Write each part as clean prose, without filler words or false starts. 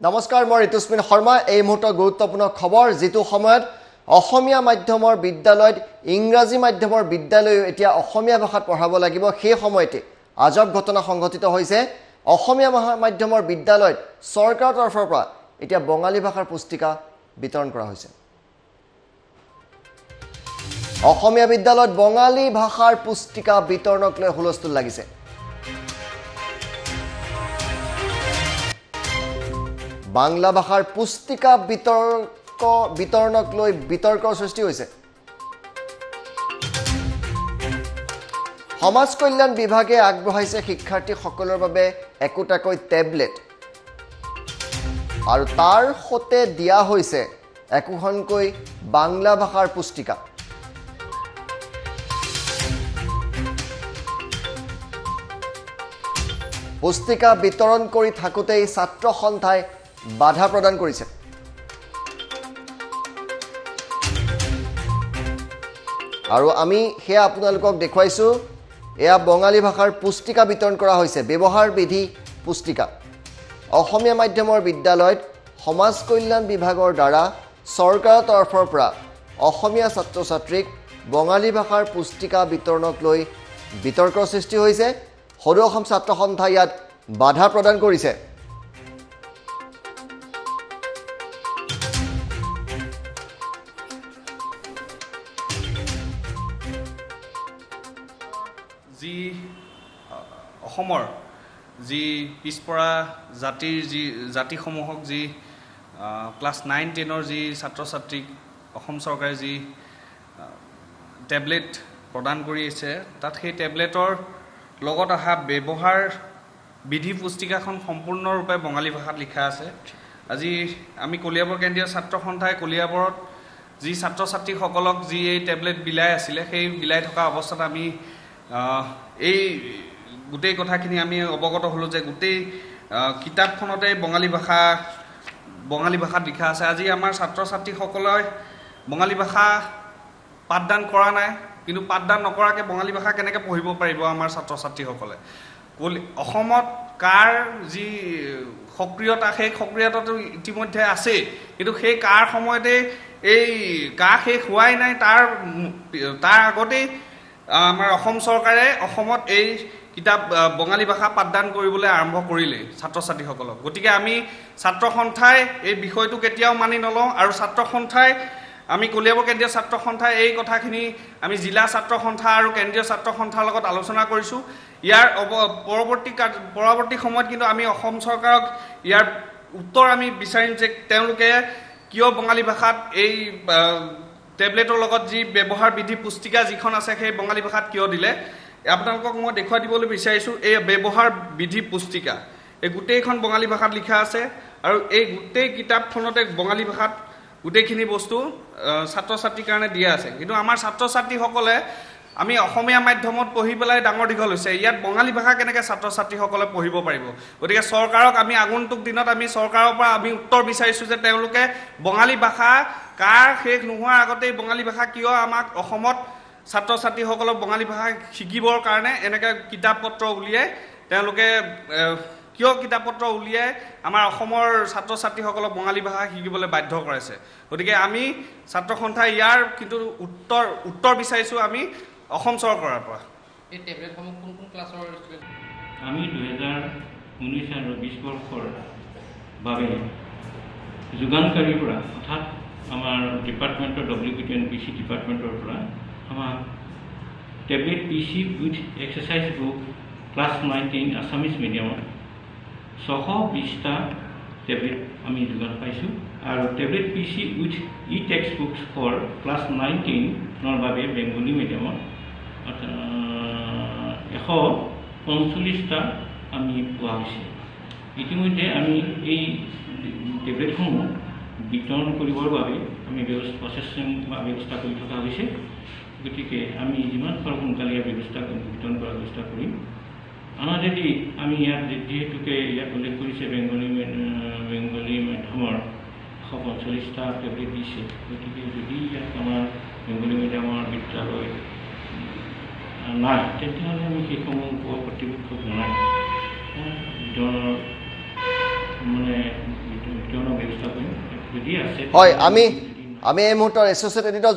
নমস্কাৰ, মই ঋতুস্মিন শৰ্মা। এই মুহূৰ্তৰ গুৰুত্বপূৰ্ণ খবৰ, যিটো সময়ত অসমীয়া মাধ্যমৰ বিদ্যালয়ত ইংৰাজী মাধ্যমৰ বিদ্যালয় এতিয়া অসমীয়া ভাষাত পঢ়াব লাগিব, সেই সময়তে আজব ঘটনা সংঘটিত হৈছে। অসমীয়া মাধ্যমৰ বিদ্যালয়ত চৰকাৰৰ তৰফৰ পৰা এতিয়া বঙালী ভাষাৰ পুস্তিকা বিতৰণ কৰা হৈছে। অসমীয়া বিদ্যালয়ত বঙালী ভাষাৰ পুস্তিকা বিতৰণক লৈ হুলস্থুল লাগিছে। বাংলা ভাষাৰ পুস্তিকা বিতৰণক লৈ বিতৰ্কৰ সৃষ্টি হৈছে। সমাজ কল্যাণ বিভাগে আগবঢ়াইছে শিক্ষাৰ্থীসকলৰ বাবে একোটাকৈ টেবলেট, আৰু তাৰ সৈতে দিয়া হৈছে একোখনকৈ বাংলা ভাষাৰ পুস্তিকা। পুস্তিকা বিতৰণ কৰি থাকোঁতেই ছাত্ৰ সন্থাই বাধা প্ৰদান কৰিছে। আৰু আমি সেয়া আপোনালোকক দেখুৱাইছোঁ। এয়া বঙালী ভাষাৰ পুস্তিকা বিতৰণ কৰা হৈছে, ব্যৱহাৰ বিধি পুস্তিকা। অসমীয়া মাধ্যমৰ বিদ্যালয়ত সমাজ কল্যাণ বিভাগৰ দ্বাৰা চৰকাৰৰ তৰফৰ পৰা অসমীয়া ছাত্ৰ ছাত্ৰীক বঙালী ভাষাৰ পুস্তিকা বিতৰণক লৈ বিতৰ্কৰ সৃষ্টি হৈছে। সদৌ অসম ছাত্ৰ সন্থাই ইয়াত বাধা প্ৰদান কৰিছে। যি অসমৰ যি পিছপৰা জাতিসমূহক যি ক্লাছ 9-10ৰ যি ছাত্ৰ ছাত্ৰীক অসম চৰকাৰে যি টেবলেট প্ৰদান কৰি আছে, তাত সেই টেবলেটৰ লগত অহা ব্যৱহাৰ বিধি পুস্তিকাখন সম্পূৰ্ণৰূপে বঙালী ভাষাত লিখা আছে। আজি আমি কলিয়াবৰ কেন্দ্ৰীয় ছাত্ৰ সন্থাই কলিয়াবৰত যি ছাত্ৰ ছাত্ৰীসকলক যি এই টেবলেট বিলাই আছিলে, সেই বিলাই থকা অৱস্থাত আমি এই গোটেই কথাখিনি আমি অৱগত হ'লোঁ যে গোটেই কিতাপখনতে বঙালী ভাষাত লিখা আছে। আজি আমাৰ ছাত্ৰ ছাত্ৰীসকলে বঙালী ভাষা পাঠদান কৰা নাই, কিন্তু পাঠদান নকৰাকৈ বঙালী ভাষা কেনেকৈ পঢ়িব পাৰিব আমাৰ ছাত্ৰ ছাত্ৰীসকলে? অসমত কাৰ যি সক্ৰিয়তা, সেই সক্ৰিয়তাটো ইতিমধ্যে আছেই, কিন্তু সেই কাৰ সময়তে এই কাৰ শেষ হোৱাই নাই। তাৰ আগতেই আমাৰ অসম চৰকাৰে অসমত এই কিতাপ বঙালী ভাষা পাঠদান কৰিবলৈ আৰম্ভ কৰিলে ছাত্ৰ ছাত্ৰীসকলক। গতিকে আমি ছাত্ৰ সন্থাই এই বিষয়টো কেতিয়াও মানি নলওঁ, আৰু ছাত্ৰ সন্থাই আমি কলিয়াবৰ কেন্দ্ৰীয় ছাত্ৰ সন্থাই এই কথাখিনি আমি জিলা ছাত্ৰ সন্থা আৰু কেন্দ্ৰীয় ছাত্ৰ সন্থাৰ লগত আলোচনা কৰিছোঁ। ইয়াৰ পৰৱৰ্তী সময়ত কিন্তু আমি অসম চৰকাৰক ইয়াৰ উত্তৰ আমি বিচাৰিম যে তেওঁলোকে কিয় বঙালী ভাষাত এই টেবলেটৰ লগত যি ব্যৱহাৰ বিধি পুস্তিকা যিখন আছে, সেই বঙালী ভাষাত কিয় দিলে। আপোনালোকক মই দেখুৱাই দিবলৈ বিচাৰিছোঁ এই ব্যৱহাৰ বিধি পুস্তিকা। এই গোটেইখন বঙালী ভাষাত লিখা আছে, আৰু এই গোটেই কিতাপখনতে বঙালী ভাষাত গোটেইখিনি বস্তু ছাত্ৰ ছাত্ৰীৰ কাৰণে দিয়া আছে। কিন্তু আমাৰ ছাত্ৰ ছাত্ৰীসকলে আমি অসমীয়া মাধ্যমত পঢ়ি পেলাই ডাঙৰ দীঘল হৈছে, ইয়াত বঙালী ভাষা কেনেকৈ ছাত্ৰ ছাত্ৰীসকলে পঢ়িব পাৰিব? গতিকে চৰকাৰক আমি আগন্তুক দিনত আমি চৰকাৰৰ পৰা আমি উত্তৰ বিচাৰিছোঁ যে তেওঁলোকে বঙালী ভাষা কাৰ শেষ নোহোৱাৰ আগতেই বঙালী ভাষা কিয় আমাক অসমত ছাত্ৰ ছাত্ৰীসকলক বঙালী ভাষা শিকিবৰ কাৰণে এনেকৈ কিতাপ পত্ৰ উলিয়াই তেওঁলোকে কিয় আমাৰ অসমৰ ছাত্ৰ ছাত্ৰীসকলক বঙালী ভাষা শিকিবলৈ বাধ্য কৰাইছে। গতিকে আমি ছাত্ৰ সন্থাই ইয়াৰ কিন্তু উত্তৰ বিচাৰিছোঁ আমি অসম চৰকাৰৰ পৰা। এই টেবলেটসমূহ কোন ক্লাছৰ ষ্টুডেণ্ট? আমি 2019 আৰু 20 বৰ্ষৰ বাবে যোগানকাৰীৰ পৰা, অৰ্থাৎ আমাৰ ডিপাৰ্টমেণ্টৰ WPT&PC ডিপাৰ্টমেণ্টৰ পৰা আমাক tablet PC with exercise book class 9-10 Assamese মিডিয়ামত 620টা টেবলেট আমি যোগান পাইছোঁ, আৰু tablet PC with text books for class 9-10ৰ বাবে বেংগলী মিডিয়ামত 145টা আমি পোৱা হৈছে। ইতিমধ্যে আমি এই টেবলেটসমূহ বিতৰণ কৰিবৰ বাবে আমি ব্যৱস্থা কৰি থকা হৈছে। গতিকে আমি যিমান পাৰোঁ সোনকালে ইয়াৰ বিতৰণ কৰাৰ ব্যৱস্থা কৰিম। আনহাতে আমি ইয়াত যিহেতুকে ইয়াত উল্লেখ কৰিছে বেংগলী মাধ্যমৰ 145টা টেবলেট দিছে, গতিকে যদি ইয়াত আমাৰ বেংগলী মিডিয়ামৰ বিদ্যালয় নাই, তেতিয়াহ'লে আমি সেইসমূহ কৰ্তৃপক্ষক জনাই মানে বিতৰণৰ ব্যৱস্থা কৰিম যদি আছে হয় আমি এই মুহূৰ্তৰ এছ'চিয়েট এডিটৰ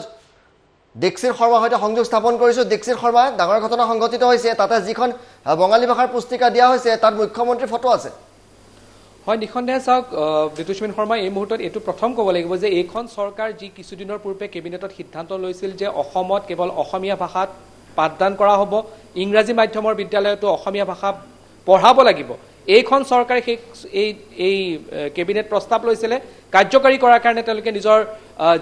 দীক্ষিত শৰ্মাৰ সৈতে সংযোগ স্থাপন কৰিছোঁ। দীক্ষিত শৰ্মা, ডাঙৰ ঘটনা সংঘটিত হৈছে, তাতে যিখন বঙালী ভাষাৰ পুস্তিকা দিয়া হৈছে তাত মুখ্যমন্ত্ৰীৰ ফটো আছে। হয়, নিঃসন্দেহে চাওক ঋতুস্মিন শৰ্মা, এই মুহূৰ্তত এইটো প্ৰথম ক'ব লাগিব যে এইখন চৰকাৰ যি কিছুদিনৰ পূৰ্বে কেবিনেটত সিদ্ধান্ত লৈছিল যে অসমত কেৱল অসমীয়া ভাষাত পাঠদান কৰা হ'ব, ইংৰাজী মাধ্যমৰ বিদ্যালয়তো অসমীয়া ভাষা পঢ়াব লাগিব, এইখন চৰকাৰে এই কেবিনেট প্ৰস্তাৱ লৈছিলে কাৰ্যকাৰী কৰাৰ কাৰণে তেওঁলোকে নিজৰ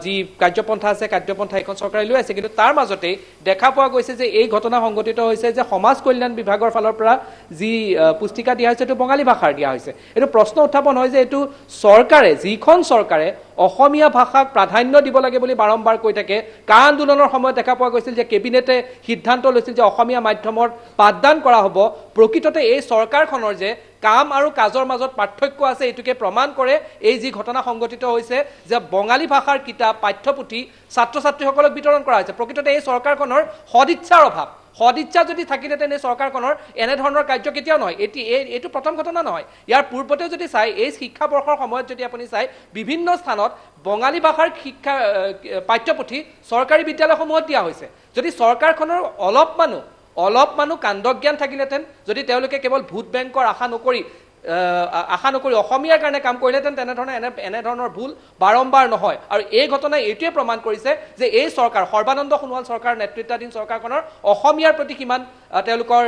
যি কাৰ্যপন্থা আছে কাৰ্যপন্থা এইখন চৰকাৰে লৈ আছে। কিন্তু তাৰ মাজতেই দেখা পোৱা গৈছে যে এই ঘটনা সংঘটিত হৈছে যে সমাজ কল্যাণ বিভাগৰ ফালৰ পৰা যি পুস্তিকা দিয়া হৈছে এইটো বঙালী ভাষাৰ দিয়া হৈছে। এইটো প্ৰশ্ন উত্থাপন হয় যে এইটো চৰকাৰে, যিখন চৰকাৰে অসমীয়া ভাষাক প্ৰাধান্য দিব লাগে বুলি বাৰম্বাৰ কৈ থাকে, কা আন্দোলনৰ সময়ত দেখা পোৱা গৈছিল যে কেবিনেটে সিদ্ধান্ত লৈছিল যে অসমীয়া মাধ্যমত পাঠদান কৰা হ'ব, প্ৰকৃততে এই চৰকাৰখনৰ যে কাম আৰু কাজৰ মাজত পাৰ্থক্য আছে এইটোকে প্ৰমাণ কৰে এই যি ঘটনা সংঘটিত হৈছে যে বঙালী ভাষাৰ কিতাপ পাঠ্যপুথি ছাত্ৰ ছাত্ৰীসকলক বিতৰণ কৰা হৈছে। প্ৰকৃততে এই চৰকাৰখনৰ সদিচ্ছাৰ অভাৱ, সদিচ্ছা যদি থাকিলেহেঁতেন এই চৰকাৰখনৰ এনেধৰণৰ কাৰ্য কেতিয়াও নহয়। এইটো প্ৰথম ঘটনা নহয়, ইয়াৰ পূৰ্বতেও যদি চাই এই শিক্ষাবৰ্ষৰ সময়ত যদি আপুনি চাই বিভিন্ন স্থানত বঙালী ভাষাৰ শিক্ষা পাঠ্যপুথি চৰকাৰী বিদ্যালয়সমূহত দিয়া হৈছে। যদি চৰকাৰখনৰ অলপমানো কাণ্ডজ্ঞান থাকিলেহেঁতেন, যদি তেওঁলোকে কেৱল ভোট বেংকৰ আশা নকৰি অসমীয়াৰ কাৰণে কাম কৰিলেহেঁতেন, এনেধৰণৰ ভুল বাৰম্বাৰ নহয়। আৰু এই ঘটনাই এইটোৱে প্ৰমাণ কৰিছে যে এই চৰকাৰ, সৰ্বানন্দ সোণোৱাল চৰকাৰ নেতৃত্বাধীন চৰকাৰখনৰ অসমীয়াৰ প্ৰতি কিমান তেওঁলোকৰ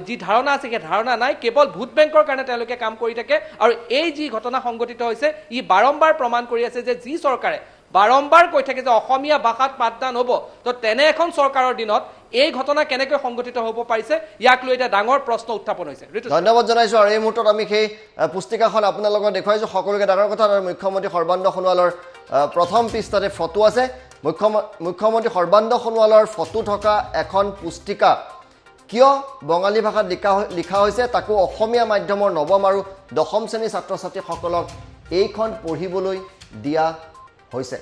যি ধাৰণা আছে সেই ধাৰণা নাই, কেৱল ভোট বেংকৰ কাৰণে তেওঁলোকে কাম কৰি থাকে। আৰু এই যি ঘটনা সংঘটিত হৈছে ই বাৰম্বাৰ প্ৰমাণ কৰি আছে যে যি চৰকাৰে বাৰম্বাৰ কৈ থাকে যে অসমীয়া ভাষাত পাঠদান হ'ব, তো তেনে এখন চৰকাৰৰ দিনত এই ঘটনা কেনেকৈ সংঘটিত হ'ব পাৰিছে, ইয়াক লৈ এটা ডাঙৰ প্ৰশ্ন উত্থাপন হৈছে। ধন্যবাদ জনাইছোঁ। আৰু এই মুহূৰ্তত আমি সেই পুস্তিকাখন আপোনালোকক দেখুৱাইছোঁ। সকলোকে ডাঙৰ কথা, মুখ্যমন্ত্ৰী সৰ্বানন্দ সোণোৱালৰ প্ৰথম পৃষ্ঠাতে ফটো আছে। মুখ্যমন্ত্ৰী সৰ্বানন্দ সোণোৱালৰ ফটো থকা এখন পুস্তিকা কিয় বঙালী ভাষাত লিখা হৈছে, তাকো অসমীয়া মাধ্যমৰ নৱম আৰু দশম শ্ৰেণীৰ ছাত্ৰ ছাত্ৰীসকলক এইখন পঢ়িবলৈ দিয়া হৈছে।